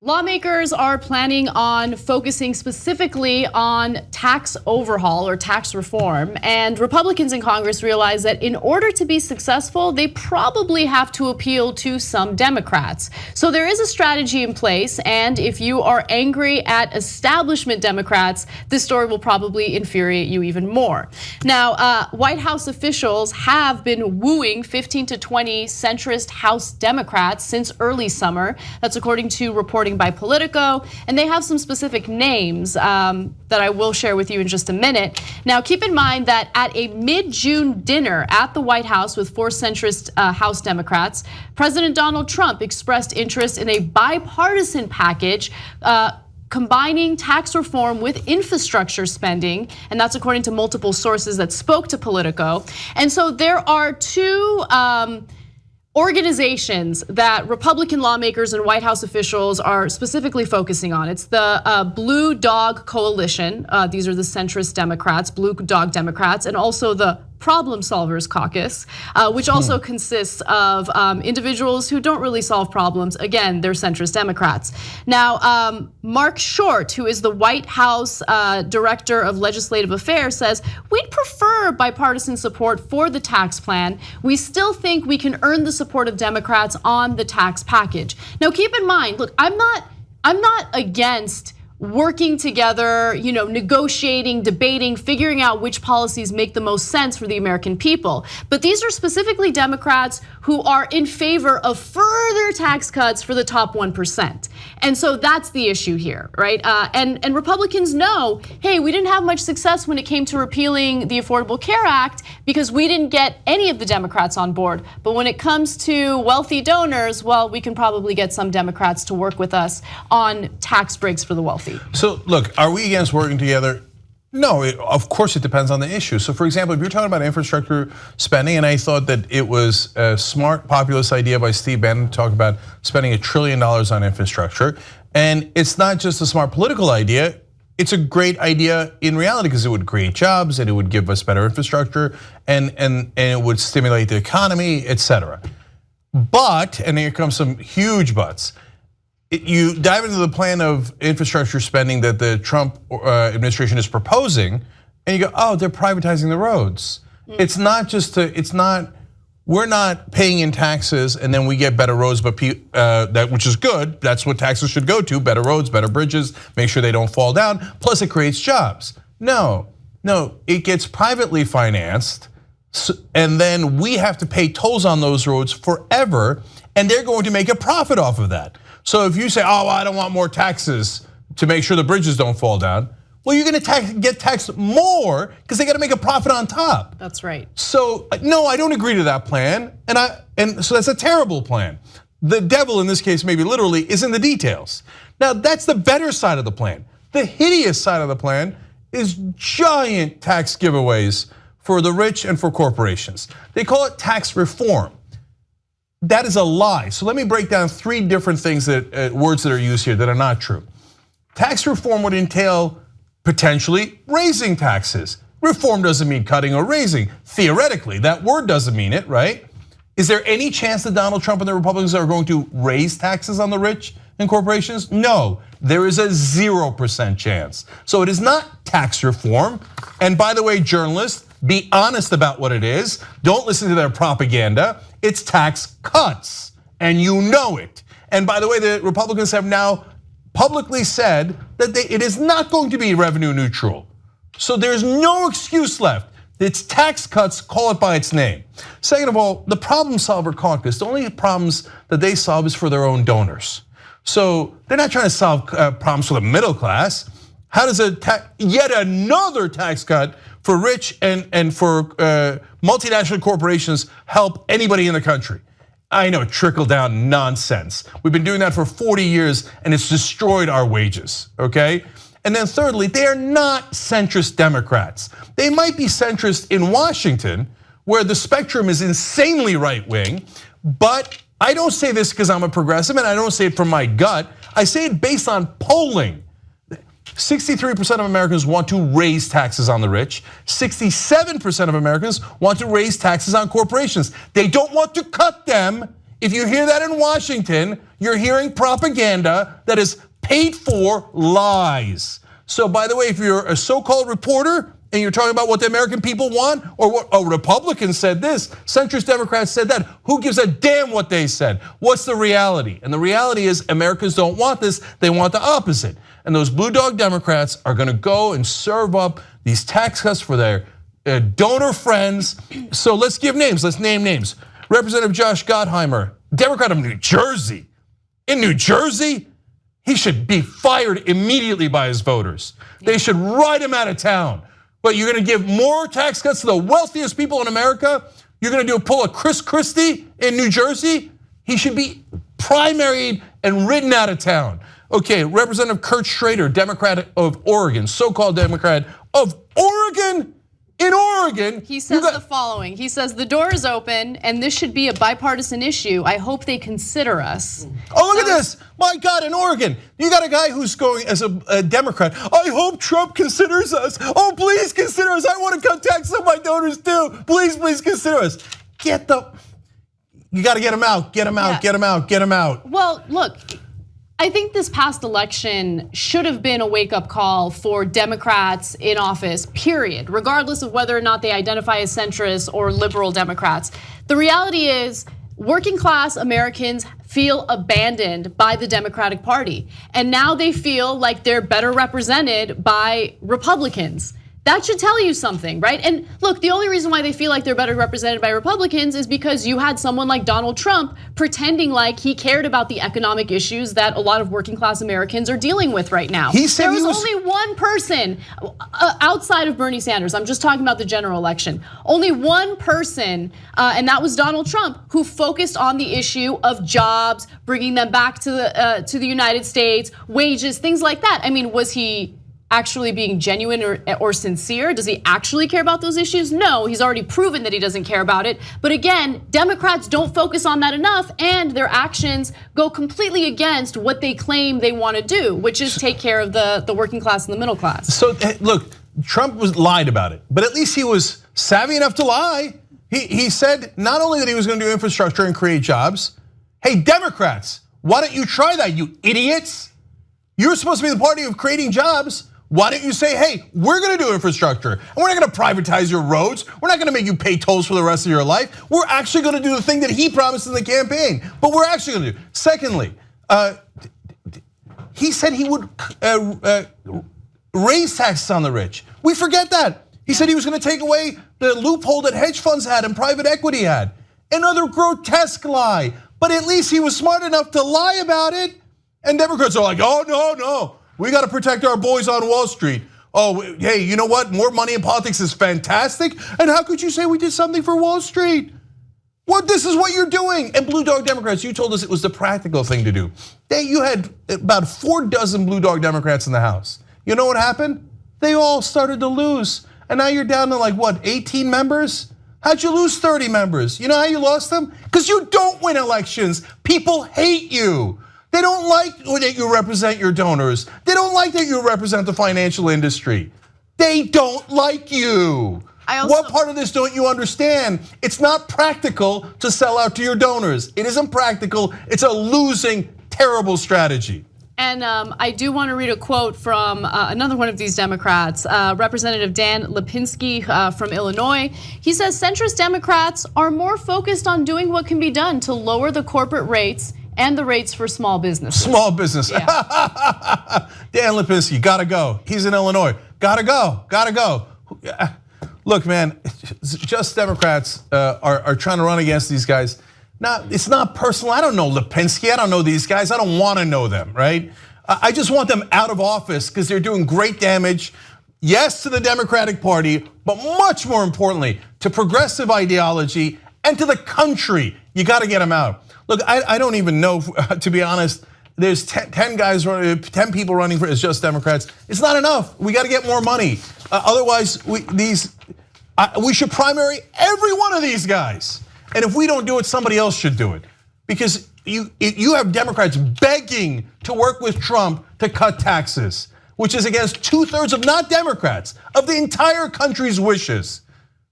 Lawmakers are planning on focusing specifically on tax overhaul or tax reform, and Republicans in Congress realize that in order to be successful, they probably have to appeal to some Democrats. So there is a strategy in place, and if you are angry at establishment Democrats, this story will probably infuriate you even more. Now, White House officials have been wooing 15 to 20 centrist House Democrats since early summer. That's according to reporting by Politico, and they have some specific names that I will share with you in just a minute. Now, keep in mind that at a mid-June dinner at the White House with 4 centrist House Democrats, President Donald Trump expressed interest in a bipartisan package combining tax reform with infrastructure spending, and that's according to multiple sources that spoke to Politico. And so there are two organizations that Republican lawmakers and White House officials are specifically focusing on. It's the Blue Dog Coalition. These are the centrist Democrats, Blue Dog Democrats, and also the Problem Solvers Caucus, which also consists of individuals who don't really solve problems. Again, they're centrist Democrats. Now, Mark Short, who is the White House Director of Legislative Affairs, says, we'd prefer bipartisan support for the tax plan. We still think we can earn the support of Democrats on the tax package. Now, keep in mind, look, I'm not against working together, negotiating, debating, figuring out which policies make the most sense for the American people. But these are specifically Democrats who are in favor of further tax cuts for the top 1%. And so that's the issue here, right? And Republicans know, hey, we didn't have much success when it came to repealing the Affordable Care Act because we didn't get any of the Democrats on board. But when it comes to wealthy donors, well, we can probably get some Democrats to work with us on tax breaks for the wealthy. So look, are we against working together? No, of course it depends on the issue. So for example, if you're talking about infrastructure spending, and I thought that it was a smart populist idea by Steve Bannon to talk about spending $1 trillion on infrastructure. And it's not just a smart political idea, it's a great idea in reality because it would create jobs and it would give us better infrastructure and it would stimulate the economy, etc. But, and here comes some huge buts, you dive into the plan of infrastructure spending that the Trump administration is proposing, and you go, oh, they're privatizing the roads. It's not just we're not paying in taxes and then we get better roads, but which is good. That's what taxes should go to: better roads, better bridges, make sure they don't fall down. Plus, it creates jobs. No, it gets privately financed, and then we have to pay tolls on those roads forever, and they're going to make a profit off of that. So if you say, oh, I don't want more taxes to make sure the bridges don't fall down, well, you're gonna get taxed more because they gotta make a profit on top. That's right. So no, I don't agree to that plan, and so that's a terrible plan. The devil in this case, maybe literally, is in the details. Now that's the better side of the plan. The hideous side of the plan is giant tax giveaways for the rich and for corporations. They call it tax reform. That is a lie. So let me break down 3 different things words that are used here that are not true. Tax reform would entail potentially raising taxes. Reform doesn't mean cutting or raising. Theoretically, that word doesn't mean it, right? Is there any chance that Donald Trump and the Republicans are going to raise taxes on the rich and corporations? No, there is a 0% chance. So it is not tax reform. And by the way, journalists, be honest about what it is. Don't listen to their propaganda. It's tax cuts, and you know it. And by the way, the Republicans have now publicly said that it is not going to be revenue neutral. So there's no excuse left. It's tax cuts, call it by its name. Second of all, the Problem Solver Caucus, the only problems that they solve is for their own donors. So they're not trying to solve problems for the middle class. How does yet another tax cut for rich and for multinational corporations help anybody in the country? I know, trickle down nonsense. We've been doing that for 40 years and it's destroyed our wages, okay? And then thirdly, they are not centrist Democrats. They might be centrist in Washington, where the spectrum is insanely right wing, but I don't say this because I'm a progressive and I don't say it from my gut. I say it based on polling. 63% of Americans want to raise taxes on the rich. 67% of Americans want to raise taxes on corporations. They don't want to cut them if you hear that in Washington, you're hearing propaganda that is paid for lies. So by the way, if you're a so-called reporter and you're talking about what the American people want, or what a Republican said this, centrist Democrats said that, who gives a damn what they said? What's the reality? And the reality is Americans don't want this, they want the opposite. And those blue dog Democrats are gonna go and serve up these tax cuts for their donor friends. So let's give names, let's name names. Representative Josh Gottheimer, Democrat of New Jersey. In New Jersey, he should be fired immediately by his voters. They should write him out of town. But you're gonna give more tax cuts to the wealthiest people in America? You're gonna pull a Chris Christie in New Jersey? He should be primaried and ridden out of town. Okay, Representative Kurt Schrader, Democrat of Oregon, so-called Democrat of Oregon. In Oregon, he says the following. He says, the door is open and this should be a bipartisan issue. I hope they consider us. Oh, look at this. My God, in Oregon, you got a guy who's going as a Democrat. I hope Trump considers us. Oh, please consider us. I want to cut taxes on my donors too. Please, please consider us. You got to get him out, get him out, get him out, get him out. Well, look, I think this past election should have been a wake-up call for Democrats in office, period, regardless of whether or not they identify as centrist or liberal Democrats. The reality is, working class Americans feel abandoned by the Democratic Party. And now they feel like they're better represented by Republicans. That should tell you something, right? And look, the only reason why they feel like they're better represented by Republicans is because you had someone like Donald Trump pretending like he cared about the economic issues that a lot of working class Americans are dealing with right now. He said there was only one person outside of Bernie Sanders. I'm just talking about the general election. Only one person, and that was Donald Trump, who focused on the issue of jobs, bringing them back to the United States, wages, things like that. I mean, was he actually being genuine or sincere? Does he actually care about those issues? No, he's already proven that he doesn't care about it. But again, Democrats don't focus on that enough, and their actions go completely against what they claim they want to do, which is take care of the working class and the middle class. So look, Trump lied about it, but at least he was savvy enough to lie. He said not only that he was going to do infrastructure and create jobs. Hey, Democrats, why don't you try that, you idiots? You're supposed to be the party of creating jobs. Why don't you say, hey, we're gonna do infrastructure, and we're not gonna privatize your roads, we're not gonna make you pay tolls for the rest of your life, we're actually gonna do the thing that he promised in the campaign, but we're actually gonna do. Secondly, he said he would raise taxes on the rich. We forget that. He said he was gonna take away the loophole that hedge funds had and private equity had. Another grotesque lie, but at least he was smart enough to lie about it, and Democrats are like, oh, no. We got to protect our boys on Wall Street. Oh, hey, you know what? More money in politics is fantastic. And how could you say we did something for Wall Street? What? This is what you're doing. And blue dog Democrats, you told us it was the practical thing to do. You had about 4 dozen blue dog Democrats in the House. You know what happened? They all started to lose. And now you're down to like what, 18 members? How'd you lose 30 members? You know how you lost them? Because you don't win elections. People hate you. They don't like that you represent your donors. They don't like that you represent the financial industry. They don't like you. What part of this don't you understand? It's not practical to sell out to your donors. It isn't practical. It's a losing, terrible strategy. And I do want to read a quote from another one of these Democrats, Representative Dan Lipinski from Illinois. He says, centrist Democrats are more focused on doing what can be done to lower the corporate rates and the rates for small businesses. Small business. Yeah. Dan Lipinski, gotta go. He's in Illinois. Gotta go. Look, man, just Democrats are trying to run against these guys. Now, it's not personal. I don't know Lipinski. I don't know these guys. I don't want to know them, right? I just want them out of office because they're doing great damage. Yes, to the Democratic Party, but much more importantly, to progressive ideology and to the country. You got to get them out. Look, I don't even know, to be honest. There's 10 guys running, 10 people running for as just Democrats. It's not enough. We got to get more money. Otherwise, we should primary every one of these guys. And if we don't do it, somebody else should do it. Because you have Democrats begging to work with Trump to cut taxes, which is against 2/3 of not Democrats, of the entire country's wishes.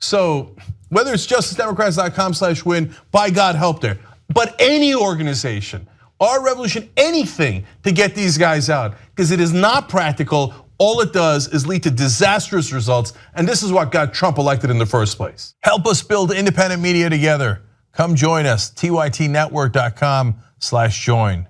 So whether it's justicedemocrats.com/win, by God help there. but any organization, our revolution, anything to get these guys out, because it is not practical. All it does is lead to disastrous results, and this is what got Trump elected in the first place. Help us build independent media together. Come join us, tytnetwork.com/join.